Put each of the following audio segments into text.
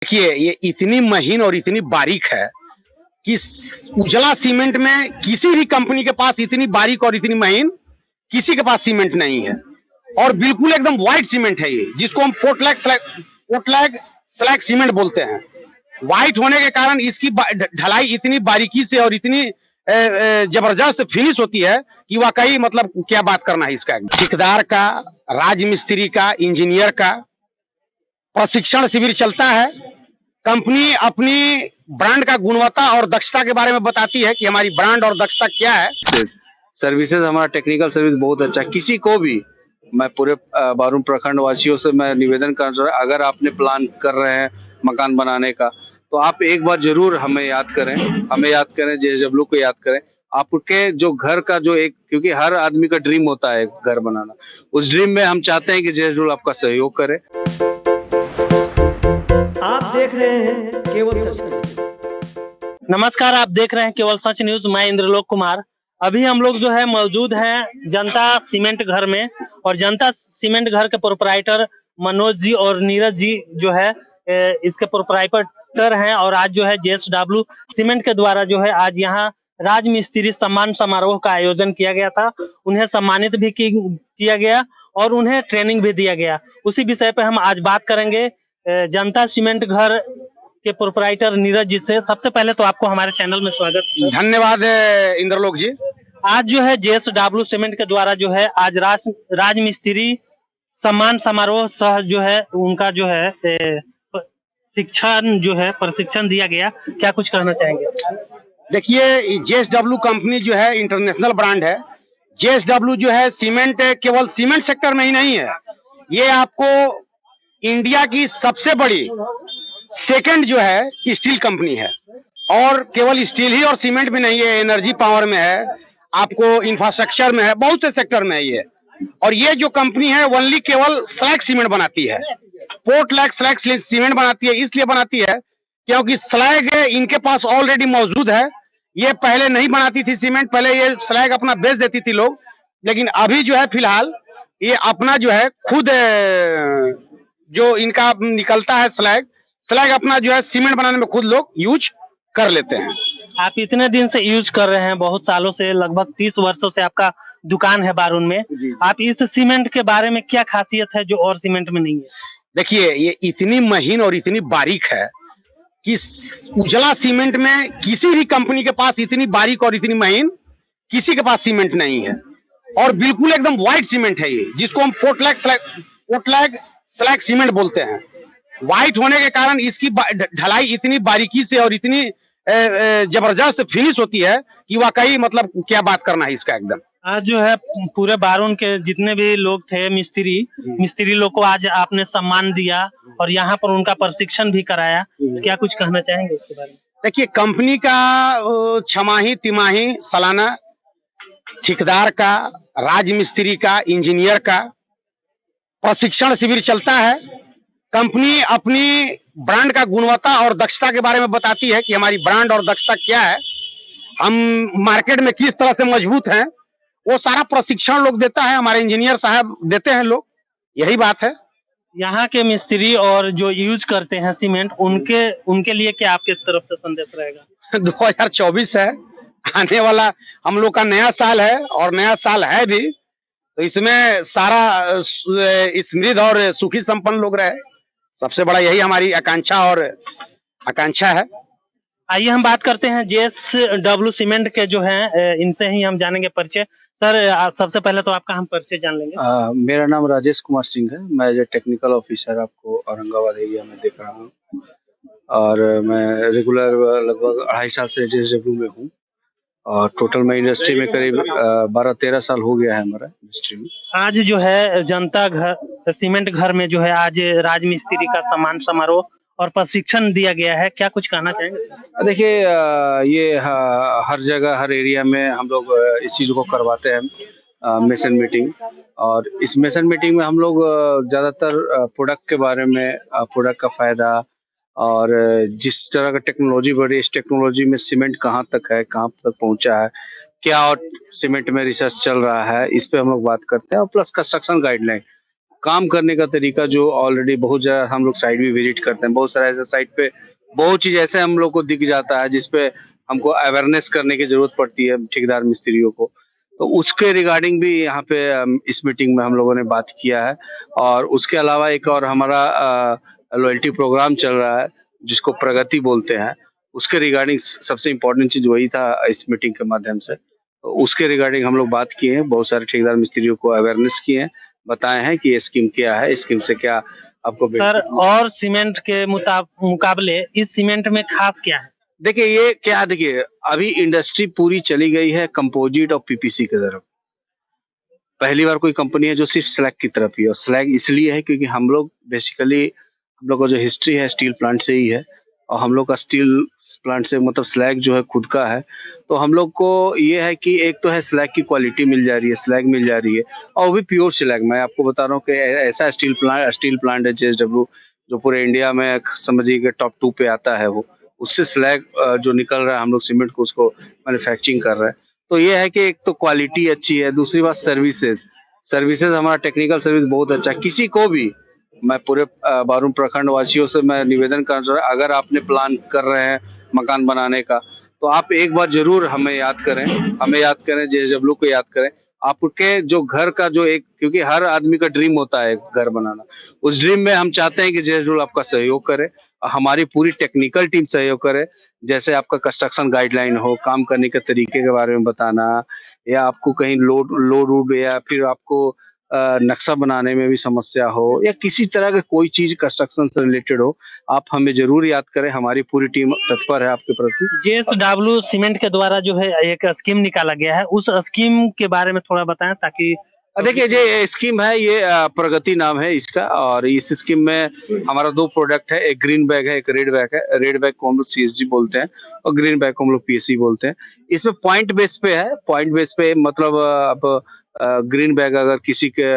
देखिए, ये इतनी महीन और इतनी बारीक है कि उजला सीमेंट में किसी भी कंपनी के पास इतनी बारीक और इतनी महीन किसी के पास सीमेंट नहीं है। और बिल्कुल एकदम व्हाइट सीमेंट है ये, जिसको हम पोर्टलैग स्लैग सीमेंट बोलते हैं। व्हाइट होने के कारण इसकी ढलाई इतनी बारीकी से और इतनी जबरदस्त फिनिश होती है कि वाकई मतलब क्या बात करना है इसका। ठेकेदार का, राजमिस्त्री का, इंजीनियर का प्रशिक्षण शिविर चलता है। कंपनी अपनी ब्रांड का गुणवत्ता और दक्षता के बारे में बताती है कि हमारी ब्रांड और दक्षता क्या है। सर्विसेज हमारा टेक्निकल सर्विस बहुत अच्छा है। किसी को भी मैं पूरे बारूण प्रखंड वासियों से मैं निवेदन करना चाहूँ, अगर आपने प्लान कर रहे हैं मकान बनाने का तो आप एक बार जरूर हमें याद करें, JSW को याद करें। आपके जो घर का जो एक, क्योंकि हर आदमी का ड्रीम होता है घर बनाना, उस ड्रीम में हम चाहते हैं कि JSW आपका सहयोग करे। आप देख रहे हैं केवल सच न्यूज। नमस्कार, आप देख रहे हैं केवल सच न्यूज। मैं इंद्रलोक कुमार। अभी हम लोग जो है मौजूद हैं जनता सीमेंट घर में, और जनता सीमेंट घर के प्रोपराइटर मनोज जी और नीरज जी जो है इसके प्रोपराइटर हैं। और आज जो है JSW सीमेंट के द्वारा जो है आज यहाँ राजमिस्त्री सम्मान समारोह का आयोजन किया गया था। उन्हें सम्मानित भी किया गया और उन्हें ट्रेनिंग भी दिया गया। उसी विषय पे हम आज बात करेंगे जनता सीमेंट घर के प्रोपराइटर नीरज जी से। सबसे पहले तो आपको हमारे चैनल में स्वागत। धन्यवाद इंद्रलोक जी। आज जो है JSW सीमेंट के द्वारा जो है आज राजमिस्त्री सम्मान समारोह सह जो है उनका जो है प्रशिक्षण दिया गया। क्या कुछ कहना चाहेंगे? देखिए, JSW कंपनी जो है इंटरनेशनल ब्रांड है। JSW जो है सीमेंट केवल सीमेंट सेक्टर में ही नहीं है, ये आपको इंडिया की सबसे बड़ी सेकंड जो है स्टील कंपनी है। और केवल स्टील ही और सीमेंट भी नहीं है, एनर्जी पावर में है, आपको इंफ्रास्ट्रक्चर में है, बहुत से सेक्टर में है ये। और ये जो कंपनी है ओनली केवल स्लैग सीमेंट बनाती है, पोर्टलैग स्लैग सीमेंट बनाती है। इसलिए बनाती है क्योंकि स्लैग इनके पास ऑलरेडी मौजूद है। ये पहले नहीं बनाती थी सीमेंट, पहले ये स्लैग अपना बेच देती थी लोग, लेकिन अभी जो है फिलहाल ये अपना जो है खुद जो इनका निकलता है स्लैग अपना जो है सीमेंट बनाने में खुद लोग यूज कर लेते हैं। आप इतने दिन से यूज कर रहे हैं, बहुत सालों से, लगभग 30 वर्षों से आपका दुकान है बारून में। आप इस सीमेंट के बारे में क्या खासियत है जो और सीमेंट में नहीं है? देखिए, ये इतनी महीन और इतनी बारीक है कि उजला सीमेंट में किसी भी कंपनी के पास इतनी बारीक और इतनी महीन किसी के पास सीमेंट नहीं है। और बिल्कुल एकदम व्हाइट सीमेंट है ये, जिसको हम पोर्टलैग स्लैग सीमेंट बोलते हैं। व्हाइट होने के कारण इसकी ढलाई इतनी बारीकी से और इतनी जबरदस्त फिनिश होती है कि वाकई मतलब क्या बात करना है इसका एकदम। आज जो है पूरे बारून के जितने भी लोग थे मिस्त्री लोग को आज आपने सम्मान दिया और यहाँ पर उनका प्रशिक्षण भी कराया। क्या कुछ कहना चाहेंगे इसके बारे में? देखिए, कंपनी का छमाही तिमाही सालाना ठेकेदार का, राजमिस्त्री का, इंजीनियर का प्रशिक्षण शिविर चलता है। कंपनी अपनी ब्रांड का गुणवत्ता और दक्षता के बारे में बताती है कि हमारी ब्रांड और दक्षता क्या है, हम मार्केट में किस तरह से मजबूत हैं, वो सारा प्रशिक्षण लोग देता है, हमारे इंजीनियर साहब देते हैं लोग। यही बात है। यहाँ के मिस्त्री और जो यूज करते हैं सीमेंट, उनके लिए क्या आपके तरफ से संदेश रहेगा? 2024 है, आने वाला हम लोग का नया साल है और नया साल है भी, तो इसमें सारा समृद्ध और सुखी संपन्न लोग रहे। सबसे बड़ा यही हमारी आकांक्षा है। आइए हम बात करते हैं JSW सीमेंट के जो हैं, इनसे ही हम जानेंगे परिचय। सर, सबसे पहले तो आपका हम परिचय जान लेंगे। मेरा नाम राजेश कुमार सिंह है। मैं एज ए टेक्निकल ऑफिसर आपको औरंगाबाद एरिया में देख रहा हूँ, और मैं रेगुलर लगभग 2.5 साल से JSW में हूँ। और टोटल मैं इंडस्ट्री में करीब 12-13 साल हो गया है हमारा इंडस्ट्री में। आज जो है जनता घर सीमेंट घर में जो है आज राजमिस्त्री का सम्मान समारोह और प्रशिक्षण दिया गया है। क्या कुछ कहना चाहेंगे? देखिए, ये हर जगह हर एरिया में हम लोग इस चीज़ को करवाते हैं, मिशन मीटिंग। और इस मिशन मीटिंग में हम लोग ज़्यादातर प्रोडक्ट के बारे में, प्रोडक्ट का फ़ायदा, और जिस तरह का टेक्नोलॉजी बढ़ी, इस टेक्नोलॉजी में सीमेंट कहाँ तक है, कहाँ तक पहुँचा है, क्या और सीमेंट में रिसर्च चल रहा है, इस पे हम लोग बात करते हैं। और प्लस कंस्ट्रक्शन गाइडलाइन, काम करने का तरीका जो ऑलरेडी बहुत ज़्यादा हम लोग साइट भी विजिट करते हैं, बहुत सारा ऐसे साइट पे बहुत चीज़ ऐसे हम लोग को दिख जाता है जिसपे हमको अवेयरनेस करने की ज़रूरत पड़ती है ठेकेदार मिस्त्रियों को। तो उसके रिगार्डिंग भी यहाँ पे इस मीटिंग में हम लोगों ने बात किया है। और उसके अलावा एक और हमारा लॉयल्टी प्रोग्राम चल रहा है जिसको प्रगति बोलते हैं, उसके रिगार्डिंग सबसे इम्पोर्टेंट चीज़ वही था इस मीटिंग के माध्यम से। तो उसके रिगार्डिंग हम लोग बात किए हैं, बहुत सारे ठेकेदार मिस्त्रियों को अवेयरनेस किए हैं, बताए हैं कि ये स्कीम क्या है, स्कीम से क्या आपको सर और सीमेंट के मुकाबले इस सीमेंट में खास क्या है? देखिए ये क्या, देखिए अभी इंडस्ट्री पूरी चली गई है कंपोजिट और पीपीसी की तरफ। पहली बार कोई कंपनी है जो सिर्फ स्लैग की तरफ ही है, और स्लैग इसलिए है क्योंकि हम लोग बेसिकली हम लोग का जो हिस्ट्री है स्टील प्लांट से ही है, और हम लोग का स्टील प्लांट से मतलब स्लैग जो है खुद का है। तो हम लोग को ये है कि एक तो है स्लैग की क्वालिटी मिल जा रही है, स्लैग मिल जा रही है, और वो भी प्योर स्लैग। मैं आपको बता रहा हूँ कि ऐसा स्टील प्लांट है जेएसडब्ल्यू जो पूरे इंडिया में समझिए कि टॉप 2 पे आता है। वो उससे स्लैग जो निकल रहा है, हम लोग सीमेंट को उसको मैन्युफैक्चरिंग कर रहे हैं। तो ये है कि एक तो क्वालिटी अच्छी है, दूसरी बात सर्विसेज हमारा टेक्निकल सर्विस बहुत अच्छा है। किसी को भी मैं पूरे बारूण प्रखंड वासियों से मैं निवेदन करना चाह रहा हूं, अगर आपने प्लान कर रहे हैं मकान बनाने का तो आप एक बार जरूर हमें याद करें, जेएसडब्ल्यू को याद करें। आपके जो घर का जो एक, क्योंकि हर आदमी का ड्रीम होता है घर बनाना, उस ड्रीम में हम चाहते हैं कि जेएसडब्ल्यू आपका सहयोग करे, हमारी पूरी टेक्निकल टीम सहयोग करे। जैसे आपका कंस्ट्रक्शन गाइडलाइन हो, काम करने के तरीके के बारे में बताना, या आपको कहीं लोड या फिर आपको नक्शा बनाने में भी समस्या हो, या किसी तरह का कोई चीज कंस्ट्रक्शन से रिलेटेड हो, आप हमें जरूर याद करें। हमारी पूरी टीम तत्पर है आपके प्रति। जेएसडब्ल्यू सीमेंट के द्वारा जो है एक स्कीम निकाला गया है, उस स्कीम के बारे में थोड़ा बताएं ताकि देखिए ये स्कीम है, ये प्रगति नाम है इसका, और इस स्कीम में हमारा 2 प्रोडक्ट है, एक ग्रीन बैग है, एक रेड बैग है। रेड बैग को हम लोग सीएसजी बोलते हैं और ग्रीन बैग को हम लोग पीएससी बोलते हैं। इसमें पॉइंट बेस पे है, पॉइंट बेस पे मतलब अब ग्रीन बैग अगर किसी के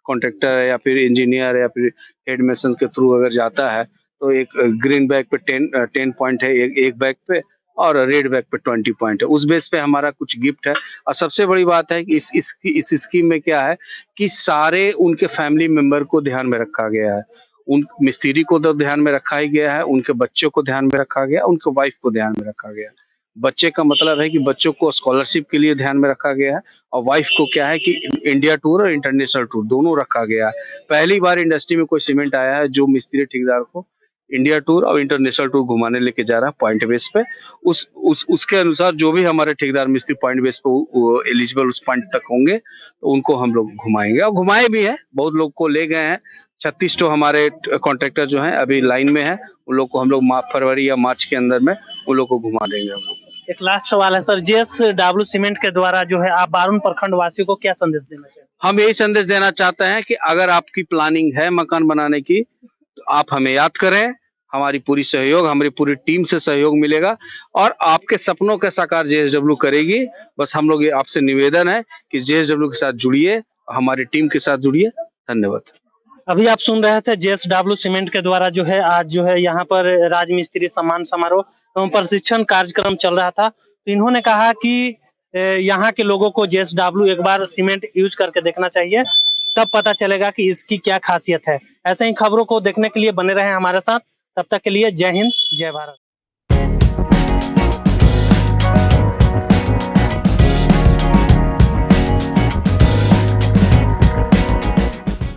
कॉन्ट्रैक्टर या फिर इंजीनियर या फिर हेड मेसन के थ्रू अगर जाता है तो एक ग्रीन बैग पे 10 पॉइंट है एक बैग पे, और रेड बैग पे 20 पॉइंट है। उस बेस पे हमारा कुछ गिफ्ट है। और सबसे बड़ी बात है कि इस स्कीम में क्या है कि सारे उनके फैमिली मेंबर को ध्यान में रखा गया है। उन मिस्त्री को तो ध्यान में रखा ही गया है, उनके बच्चों को ध्यान में रखा गया, उनके वाइफ को ध्यान में रखा गया। बच्चे का मतलब है कि बच्चों को स्कॉलरशिप के लिए ध्यान में रखा गया है, और वाइफ को क्या है कि इंडिया टूर और इंटरनेशनल टूर दोनों रखा गया है। पहली बार इंडस्ट्री में कोई सीमेंट आया है जो मिस्त्री ठेकेदार को इंडिया टूर और इंटरनेशनल टूर घुमाने लेके जा रहा है पॉइंट बेस पे। उसके अनुसार जो भी हमारे ठेकेदार मिस्त्री पॉइंट बेस पे एलिजिबल उस पॉइंट तक होंगे तो उनको हम लोग घुमाएंगे, और घुमाए भी हैं, बहुत लोग को ले गए हैं। 36 तो हमारे कॉन्ट्रैक्टर जो हैं अभी लाइन में है, उन लोग को हम लोग फरवरी या मार्च के अंदर में उन लोग को घुमा देंगे हम लोग। एक लास्ट सवाल है सर, जेएसडब्ल्यू सीमेंट के द्वारा जो है आप बारूण प्रखंड वासियों को क्या संदेश देना चाहते हैं? हम यही संदेश देना चाहते हैं कि अगर आपकी प्लानिंग है मकान बनाने की तो आप हमें याद करें, हमारी पूरी टीम से सहयोग मिलेगा, और आपके सपनों का साकार जेएसडब्ल्यू करेगी। बस हम लोग आपसे निवेदन है कि जेएसडब्ल्यू के साथ जुड़िए, हमारी टीम के साथ जुड़िए। धन्यवाद। अभी आप सुन रहे थे जेएसडब्ल्यू सीमेंट के द्वारा जो है आज जो है यहाँ पर राजमिस्त्री सम्मान समारोह एवं प्रशिक्षण कार्यक्रम चल रहा था। तो इन्होंने कहा कि यहाँ के लोगों को जेएसडब्ल्यू एक बार सीमेंट यूज करके देखना चाहिए, तब पता चलेगा कि इसकी क्या खासियत है। ऐसे ही खबरों को देखने के लिए बने रहे हमारे साथ, तब तक के लिए जय हिंद जय भारत।